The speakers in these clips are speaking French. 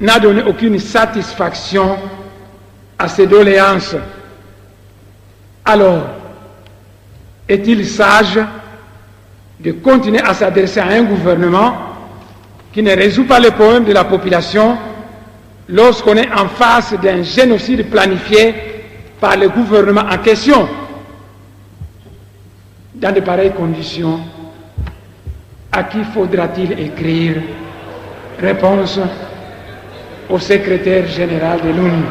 n'a donné aucune satisfaction à ces doléances. Alors, est-il sage de continuer à s'adresser à un gouvernement qui ne résout pas les problèmes de la population lorsqu'on est en face d'un génocide planifié par le gouvernement en question? Dans de pareilles conditions, à qui faudra-t-il écrire? Réponse au secrétaire général de l'ONU.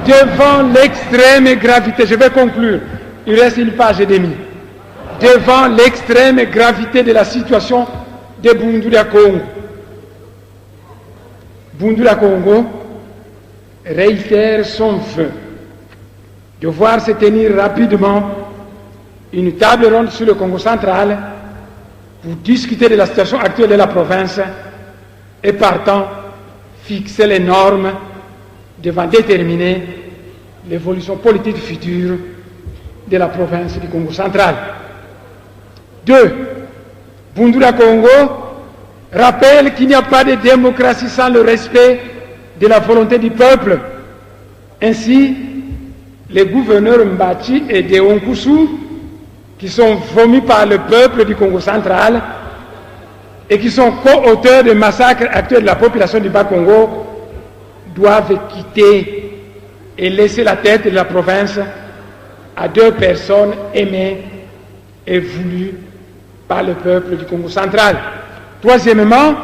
Devant l'extrême gravité, je vais conclure, il reste une page et demie. Devant l'extrême gravité de la situation de Bundula Congo, Bundula Congo réitère son vœu de voir se tenir rapidement une table ronde sur le Congo central pour discuter de la situation actuelle de la province et partant fixer les normes devant déterminer l'évolution politique future de la province du Congo central. 2. Bundula Congo rappelle qu'il n'y a pas de démocratie sans le respect de la volonté du peuple. Ainsi, les gouverneurs Mbachi et Deonkusu, qui sont vomis par le peuple du Congo central et qui sont co-auteurs des massacres actuels de la population du Bas-Congo, doivent quitter et laisser la tête de la province à 2 personnes aimées et voulues par le peuple du Congo central. Troisièmement,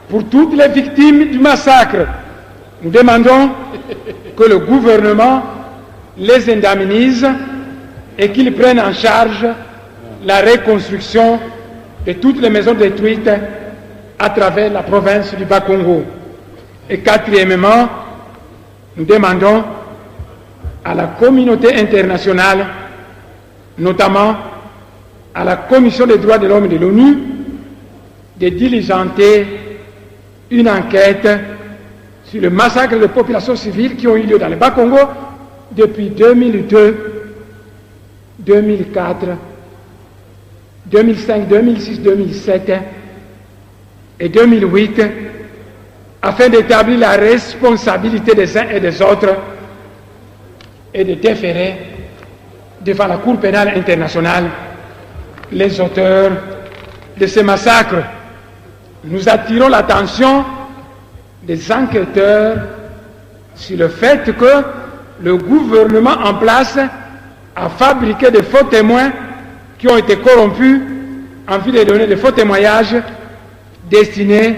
pour toutes les victimes du massacre, nous demandons que le gouvernement les indemnise et qu'il prenne en charge la reconstruction de toutes les maisons détruites à travers la province du Bas-Congo. Et quatrièmement, nous demandons à la communauté internationale, notamment à la Commission des droits de l'homme de l'ONU, de diligenter une enquête sur le massacre de populations civiles qui ont eu lieu dans le Bas-Congo depuis 2002, 2004, 2005, 2006, 2007 et 2008, afin d'établir la responsabilité des uns et des autres et de déférer devant la Cour pénale internationale les auteurs de ces massacres. Nous attirons l'attention des enquêteurs sur le fait que le gouvernement en place a fabriqué de faux témoins qui ont été corrompus en vue de donner de faux témoignages destinés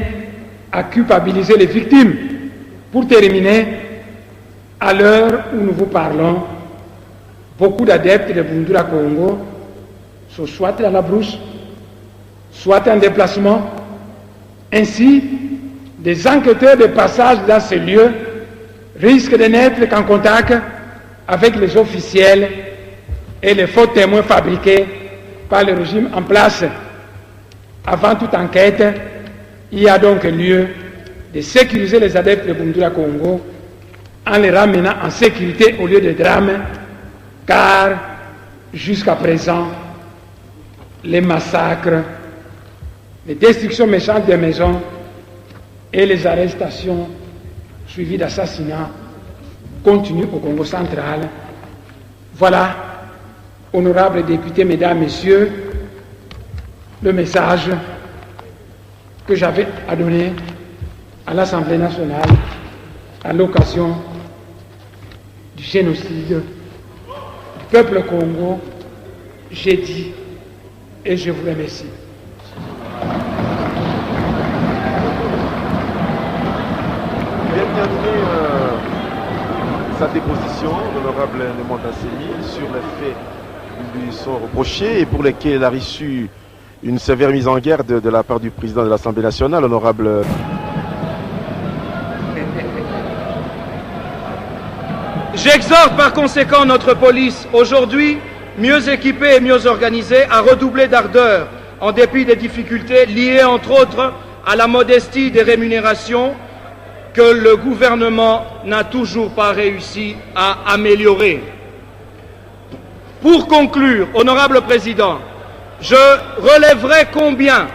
à culpabiliser les victimes. Pour terminer, à l'heure où nous vous parlons, beaucoup d'adeptes de Bundula Congo sont soit dans la brousse, soit en déplacement. Ainsi, des enquêteurs de passage dans ces lieux risquent de n'être qu'en contact avec les officiels et les faux témoins fabriqués par le régime en place. Avant toute enquête, il y a donc lieu de sécuriser les adeptes de Bundula Congo en les ramenant en sécurité au lieu de drame, car jusqu'à présent, les massacres, les destructions méchantes des maisons et les arrestations suivies d'assassinats continuent au Congo central. Voilà, honorables députés, mesdames, messieurs, le message que j'avais à donner à l'Assemblée nationale à l'occasion du génocide du peuple Congo. J'ai dit et je vous remercie. Il vient de terminer sa déposition, l'honorable Nemontasseni, sur les faits qui lui sont reprochés et pour lesquels il a reçu une sévère mise en garde de la part du président de l'Assemblée nationale, l'honorable... J'exhorte par conséquent notre police, aujourd'hui mieux équipée et mieux organisée, à redoubler d'ardeur en dépit des difficultés liées entre autres à la modestie des rémunérations que le gouvernement n'a toujours pas réussi à améliorer. Pour conclure, honorable président, je relèverai combien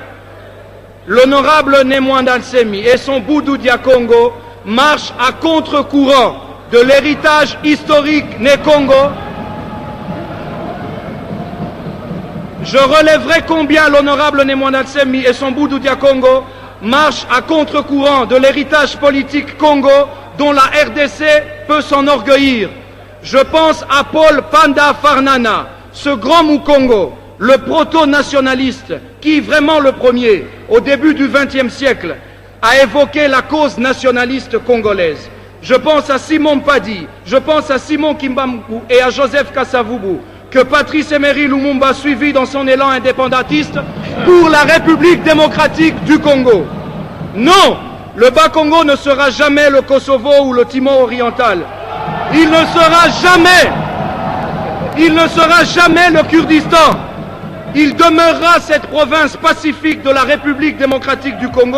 l'honorable Nemwanda Nsemi et son Boudou Dia Congo marchent à contre-courant de l'héritage historique Né Congo. Je relèverai combien l'honorable Nemwanda Nsemi et son Boudou Dia Congo marchent à contre-courant de l'héritage politique Congo dont la RDC peut s'enorgueillir. Je pense à Paul Panda Farnana, ce grand Mukongo, le proto-nationaliste qui, vraiment le premier, au début du XXe siècle, a évoqué la cause nationaliste congolaise. Je pense à Simon Padi, je pense à Simon Kimbambu et à Joseph Kasavubu, que Patrice Emery Lumumba suivit dans son élan indépendantiste pour la République démocratique du Congo. Non, le Bas-Congo ne sera jamais le Kosovo ou le Timor oriental. Il ne sera jamais le Kurdistan. Il demeurera cette province pacifique de la République démocratique du Congo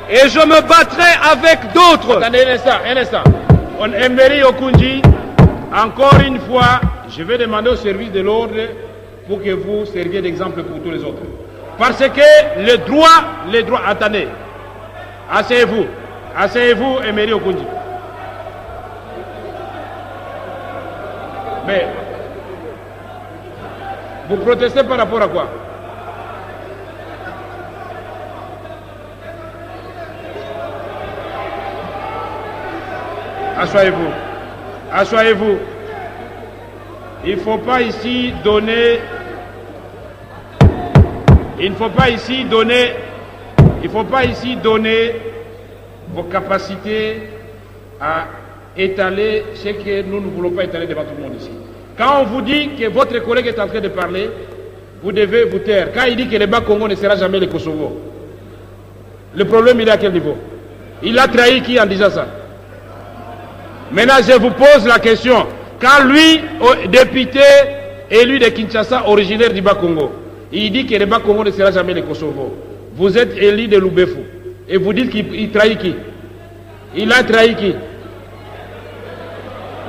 et je me battrai avec d'autres. Attendez un instant. On Emery Okunji, encore une fois, je vais demander au service de l'ordre pour que vous serviez d'exemple pour tous les autres. Parce que les droits, attendez, asseyez-vous, Emery Okunji. Mais, vous protestez par rapport à quoi? Assoyez-vous. Il ne faut pas ici donner vos capacités à étaler ce que nous ne voulons pas étaler devant tout le monde ici. Quand on vous dit que votre collègue est en train de parler, vous devez vous taire. Quand il dit que le Bas-Congo ne sera jamais le Kosovo, le problème il est à quel niveau? Il a trahi qui en disant ça? Maintenant je vous pose la question. Quand lui, député élu de Kinshasa, originaire du Bas-Congo, il dit que le Bas-Congo ne sera jamais le Kosovo, vous êtes élu de Loubefou, et vous dites qu'il trahit qui? Il a trahi qui?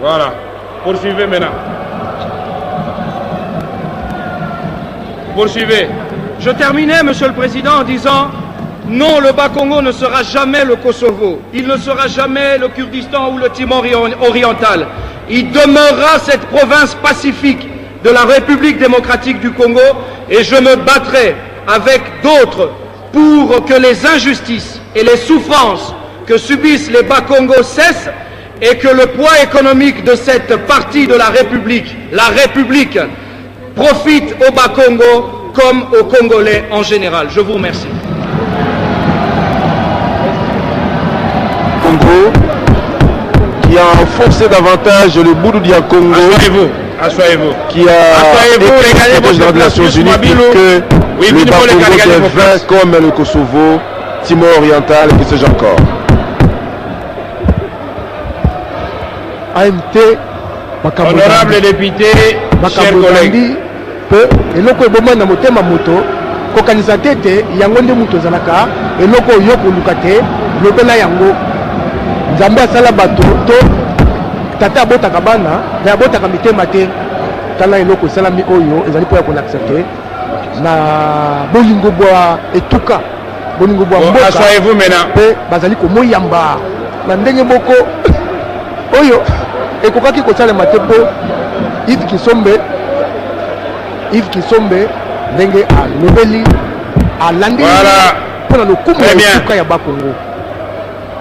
Voilà. Poursuivez maintenant. Poursuivez. Je terminais, Monsieur le Président, en disant non, le Bas-Congo ne sera jamais le Kosovo. Il ne sera jamais le Kurdistan ou le Timor oriental. Il demeurera cette province pacifique de la République démocratique du Congo et je me battrai avec d'autres pour que les injustices et les souffrances que subissent les Bas-Congo cessent et que le poids économique de cette partie de la République, profite au Bas-Congo comme aux Congolais en général. Je vous remercie. Congo, qui a enfoncé davantage le Boudou Dia Congo, Asseyez-vous. qui a écrit le président des Nations Unies pour que le Bas-Congo devienne comme le Kosovo, Timor oriental et que sais-je encore. AMT, honorable député, chers collègues, eloko eboma na motema moto kokanisa tete yango nde moto ezalaka eloko oyo koluka te lobela yango nzambe asala bato to tata abotaka bana na abotaka mitema te tala eloko esalami oyo ezali mpo ya kolakisa te na bolingo bwa etuka bolingo bwa mboka mpe bazali komoyamba na ndenge moko oyo ekokaki kosalema te mpo Yves Kisombe ndenge alobeli alandi mpona lokumu ya etuka ya Bas-Congo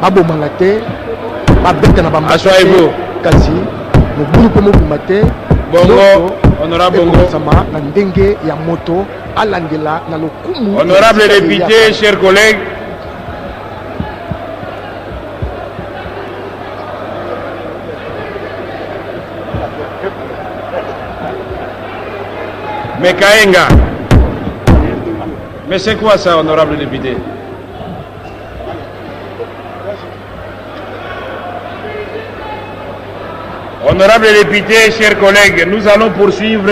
babomanga te babeta na bamba kasi mobulu mpe mobima te ekokosama na ndenge ya moto alandela na lokumu. Honorable député, chers collègues, mais Kaenga, mais c'est quoi ça, honorable député? Honorable député, chers collègues, nous allons poursuivre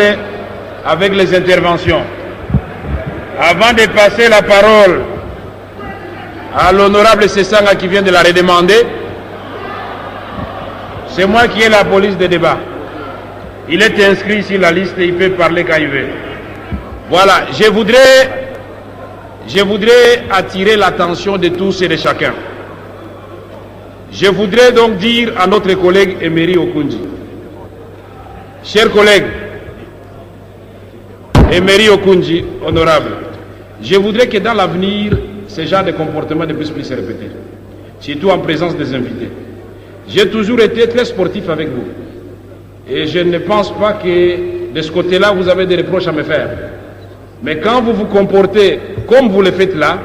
avec les interventions. Avant de passer la parole à l'honorable Sessanga qui vient de la redemander, c'est moi qui ai la police de débat. Il est inscrit sur la liste et il peut parler quand il veut. Voilà, je je voudrais attirer l'attention de tous et de chacun. Je voudrais donc dire à notre collègue Emery Okunji, chers collègues, Emery Okunji, honorable, je voudrais que dans l'avenir, ce genre de comportement ne puisse plus se répéter, surtout en présence des invités. J'ai toujours été très sportif avec vous. Et je ne pense pas que de ce côté-là, vous avez des reproches à me faire. Mais quand vous vous comportez comme vous le faites là,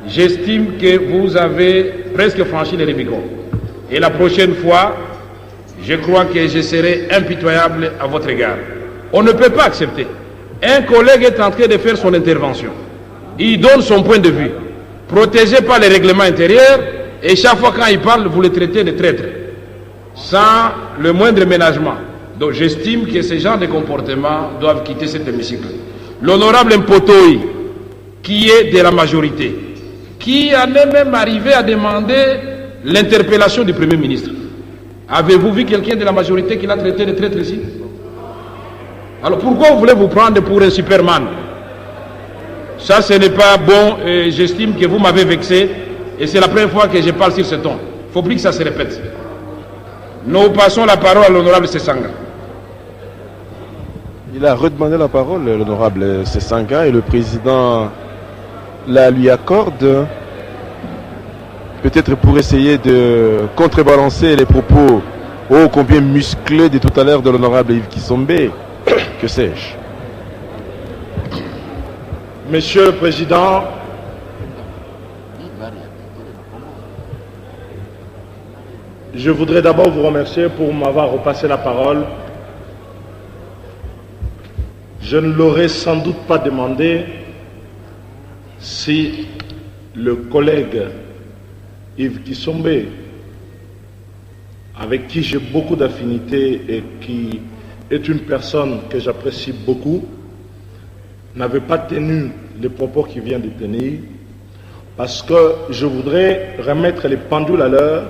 j'estime que vous avez presque franchi le Rubicon. Et la prochaine fois, je crois que je serai impitoyable à votre égard. On ne peut pas accepter. Un collègue est en train de faire son intervention. Il donne son point de vue, protégé par les règlements intérieurs, et chaque fois quand il parle, vous le traitez de traître, sans le moindre ménagement. Donc j'estime que ces genres de comportements doivent quitter cet hémicycle. L'honorable Mpotoi, qui est de la majorité, qui en est même arrivé à demander l'interpellation du Premier ministre. Avez-vous vu quelqu'un de la majorité qui l'a traité de traître ici? Alors pourquoi vous voulez vous prendre pour un Superman? Ça, ce n'est pas bon. J'estime que vous m'avez vexé. Et c'est la première fois que je parle sur ce ton. Il ne faut plus que ça se répète. Nous passons la parole à l'honorable Sesanga. Il a redemandé la parole, l'honorable Sesanga, et le président la lui accorde. Peut-être pour essayer de contrebalancer les propos ô combien musclés de tout à l'heure de l'honorable Yves Kisombe. Que sais-je? Monsieur le Président, je voudrais d'abord vous remercier pour m'avoir repassé la parole. Je ne l'aurais sans doute pas demandé si le collègue Yves Kisombe, avec qui j'ai beaucoup d'affinités et qui est une personne que j'apprécie beaucoup, n'avait pas tenu les propos qu'il vient de tenir, parce que je voudrais remettre les pendules à l'heure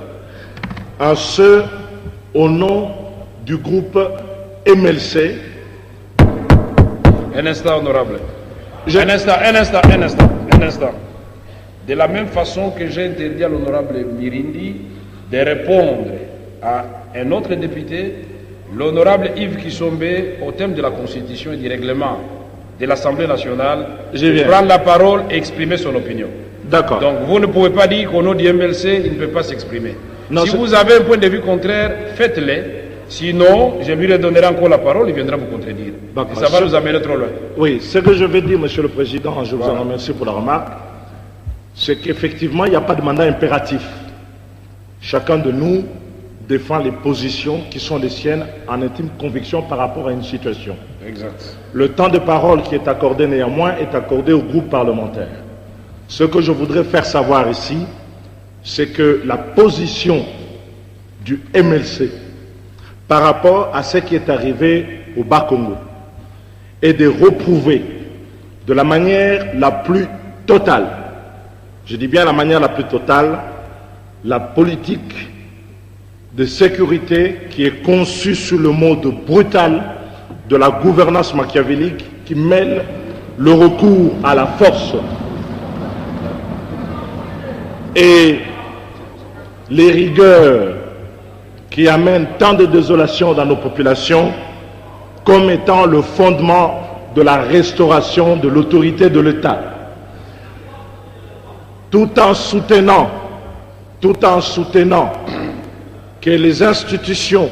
à ceux au nom du groupe MLC. Un instant, honorable. Un instant. De la même façon que j'ai interdit à l'honorable Mirindi de répondre à un autre député, l'honorable Yves Kisombe, au thème de la Constitution et du règlement de l'Assemblée nationale, prendre la parole et exprimer son opinion. D'accord. Donc vous ne pouvez pas dire qu'au nom du MLC, il ne peut pas s'exprimer. Si vous avez un point de vue contraire, faites-le. Sinon, je lui redonnerai encore la parole, il viendra vous contredire. Et ça va nous amener trop loin. Oui, ce que je vais dire, Monsieur le Président, je vous en remercie pour la remarque, c'est qu'effectivement, il n'y a pas de mandat impératif. Chacun de nous défend les positions qui sont les siennes en intime conviction par rapport à une situation. Exact. Le temps de parole qui est accordé néanmoins est accordé au groupe parlementaire. Ce que je voudrais faire savoir ici, c'est que la position du MLC par rapport à ce qui est arrivé au Bas-Congo est de reprouver de la manière la plus totale, je dis bien la manière la plus totale, la politique de sécurité qui est conçue sous le mode brutal de la gouvernance machiavélique qui mêle le recours à la force et les rigueurs qui amènent tant de désolation dans nos populations comme étant le fondement de la restauration de l'autorité de l'État, tout en soutenant que les institutions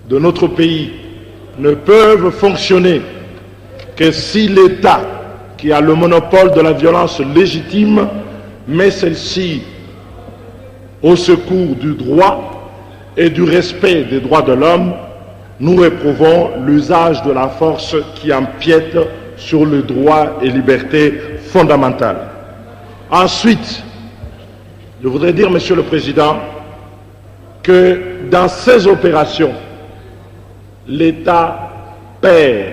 de notre pays ne peuvent fonctionner que si l'État, qui a le monopole de la violence légitime, met celle-ci au secours du droit et du respect des droits de l'homme. Nous réprouvons l'usage de la force qui empiète sur les droits et libertés fondamentales. Ensuite, je voudrais dire, Monsieur le Président, que dans ces opérations, l'État perd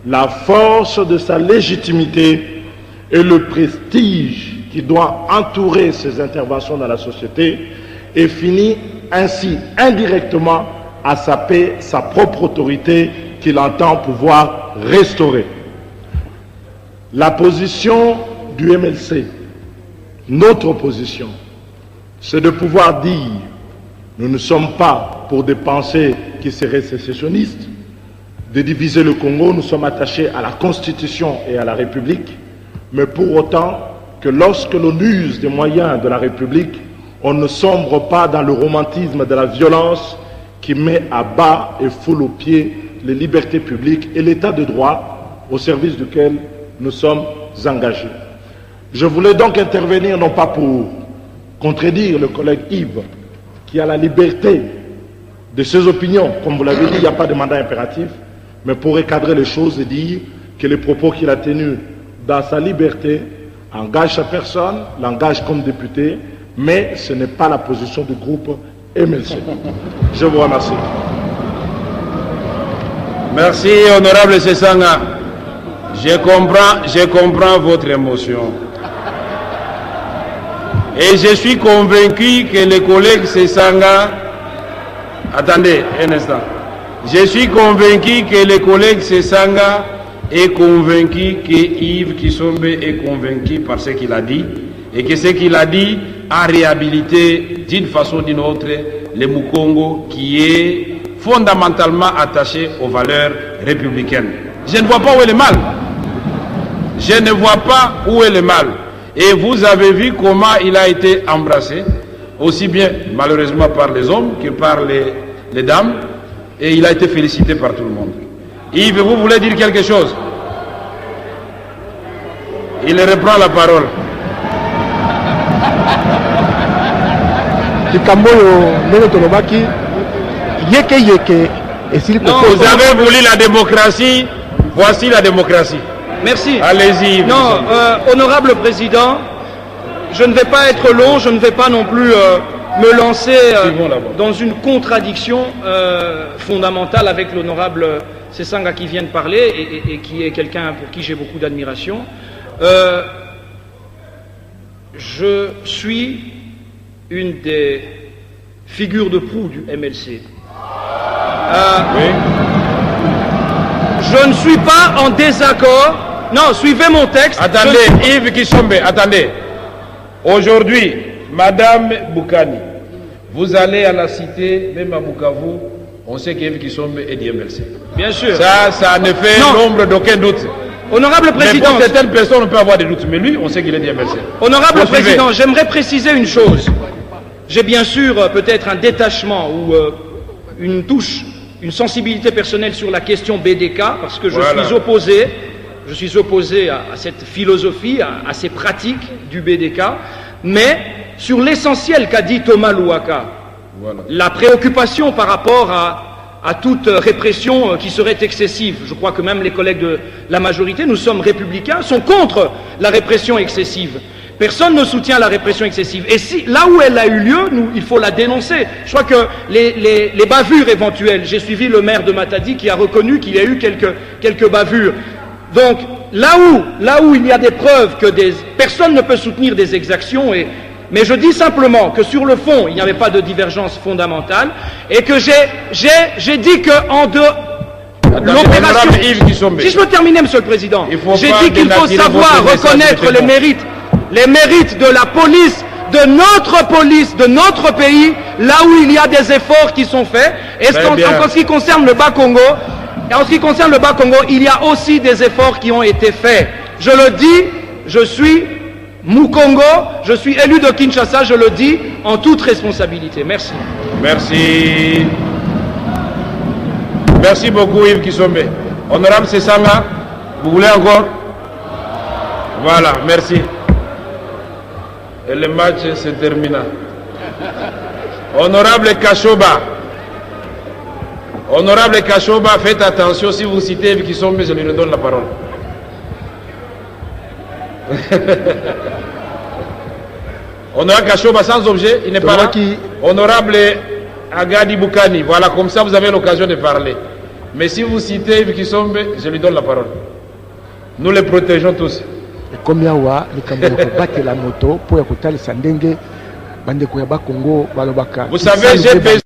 la force de sa légitimité et le prestige qui doit entourer ses interventions dans la société et finit ainsi indirectement à saper sa propre autorité qu'il entend pouvoir restaurer. La position du MLC, notre position, c'est de pouvoir dire, nous ne sommes pas pour des pensées qui seraient sécessionnistes, de diviser le Congo, nous sommes attachés à la Constitution et à la République, mais pour autant que lorsque l'on use des moyens de la République, on ne sombre pas dans le romantisme de la violence qui met à bas et foule aux pieds les libertés publiques et l'état de droit au service duquel nous sommes engagés. Je voulais donc intervenir non pas pour contredire le collègue Yves, qui a la liberté de ses opinions, comme vous l'avez dit, il n'y a pas de mandat impératif, mais pour recadrer les choses et dire que les propos qu'il a tenus dans sa liberté engagent sa personne, l'engagent comme député, mais ce n'est pas la position du groupe MLC. Je vous remercie. Merci, honorable Sesanga. Je comprends votre émotion. Et je suis convaincu que les collègues Sesanga... Attendez un instant. Je suis convaincu que le collègue Sesanga est convaincu que Yves Kisombe est convaincu par ce qu'il a dit et que ce qu'il a dit a réhabilité d'une façon ou d'une autre le Mukongo qui est fondamentalement attaché aux valeurs républicaines. Je ne vois pas où est le mal. Je ne vois pas où est le mal. Et vous avez vu comment il a été embrassé, aussi bien malheureusement par les hommes que par les dames, et il a été félicité par tout le monde. Yves, vous voulez dire quelque chose? Il reprend la parole. Non, vous avez voulu la démocratie, voici la démocratie. Merci. Allez-y. Non, honorable président, je ne vais pas être long, je ne vais pas non plus me lancer dans une contradiction fondamentale avec l'honorable Sesanga qui vient de parler et qui est quelqu'un pour qui j'ai beaucoup d'admiration. Je suis une des figures de proue du MLC. Oui. Je ne suis pas en désaccord. Non, suivez mon texte. Attendez, Yves Kisombe, attendez. Aujourd'hui, Madame Boukani, vous allez à la cité, même à Bukavu, on sait qu'Yves Kisombe est du MLC. Bien sûr. Ça ne fait l'ombre d'aucun doute. Honorable Président, mais pour certaines personnes, on peut avoir des doutes, mais lui, on sait qu'il est du MLC. Honorable Président, j'aimerais préciser une chose. J'ai bien sûr peut-être un détachement ou une touche, une sensibilité personnelle sur la question BDK, parce que je suis opposé à cette philosophie, à ces pratiques du BDK, mais sur l'essentiel qu'a dit Thomas Louaka, la préoccupation par rapport à toute répression qui serait excessive. Je crois que même les collègues de la majorité, nous sommes républicains, sont contre la répression excessive. Personne ne soutient la répression excessive. Et si, là où elle a eu lieu, il faut la dénoncer. Je crois que les bavures éventuelles, j'ai suivi le maire de Matadi qui a reconnu qu'il y a eu quelques bavures. Donc, là où il y a des preuves que personne ne peut soutenir des exactions, mais je dis simplement que sur le fond, il n'y avait pas de divergence fondamentale, et que j'ai dit qu'en dehors... L'opération... Si je peux terminer, Monsieur le Président, j'ai dit qu'il faut savoir reconnaître les mérites de la police, de notre pays, là où il y a des efforts qui sont faits. Et en ce qui concerne le Bas-Congo, il y a aussi des efforts qui ont été faits. Je le dis, je suis Mukongo, je suis élu de Kinshasa, je le dis en toute responsabilité. Merci. Merci. Merci beaucoup Yves Kisombe. Honorable Sesanga, vous voulez encore? Voilà, merci. Et le match se termina. Honorable Kashoba. Honorable Kashoba, faites attention, si vous citez Yves Kisombe, je lui redonne la parole. Honorable Kashoba, sans objet, il n'est pas là. Honorable Agadi Boukani, voilà, comme ça vous avez l'occasion de parler. Mais si vous citez Yves Kisombe, je lui donne la parole. Nous les protégeons tous. Combien wa la moto pour écouter les sandenge bande Congo balobaka. Vous savez, j'ai besoin